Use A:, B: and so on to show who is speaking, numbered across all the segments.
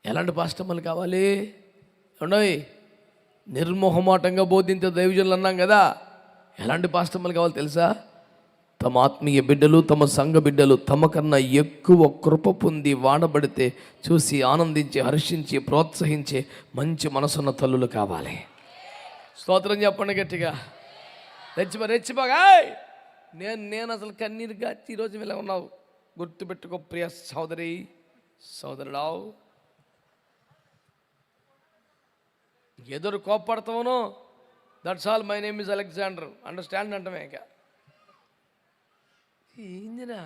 A: ఎలాంటి పాస్టమ్మలు కావాలి? ఉండవి నిర్మోహమాటంగా బోధించే దైవజనులు అన్నాం కదా. ఎలాంటి పాస్టమ్మలు కావాలి తెలుసా? తమ ఆత్మీయ బిడ్డలు, తమ సంఘ బిడ్డలు తమ కన్నా ఎక్కువ కృప పొంది వాడబడితే చూసి ఆనందించి హర్షించి ప్రోత్సహించే మంచి మనసున్న తల్లులు కావాలి. స్తోత్రం చెప్పండి గట్టిగా. రెచ్చిపోగా నేను అసలు కన్నీరు గాచి ఈరోజు ఇలా ఉన్నావు. గుర్తుపెట్టుకో ప్రియ సోదరి సోదరుడావు, ఎదురు కోప్పడతావును. That's all, my name is Alexander, understand అంటమే. ఇక ఏందిరా,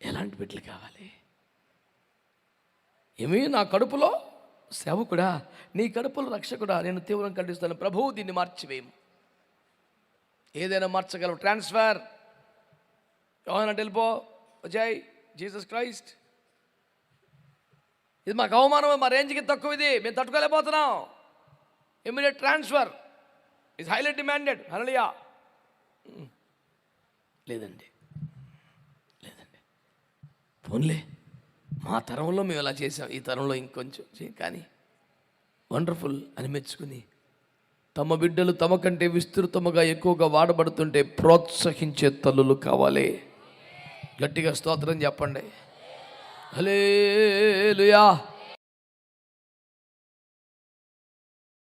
A: ఎలాంటి బిడ్డలు కావాలి? ఏమి నా కడుపులో సేవకుడా, నీ కడుపులో రక్షకుడా, నేను తీవ్రంగా ఖండిస్తాను. ప్రభువు దీన్ని మార్చివేయము. ఏదైనా మార్చగలవు. ట్రాన్స్ఫర్ ఏమన్నా వెళ్ళిపో, జై జీసస్ క్రైస్ట్. ఇది మాకు అవమానం, మా రేంజ్కి తక్కువ, ఇది మేము తట్టుకోలేకపోతున్నాం. Immediate transfer is highly demanded. Hallelujah. లేదండి పోన్లే, మా తరంలో మేము ఎలా చేసాం, ఈ తరంలో ఇంకొంచెం కానీ వండర్ఫుల్ అని మెచ్చుకుని తమ బిడ్డలు తమ కంటే విస్తృతముగా ఎక్కువగా వాడబడుతుంటే ప్రోత్సహించే తల్లులు కావాలి. గట్టిగా స్తోత్రం చెప్పండి. హల్లెలూయా.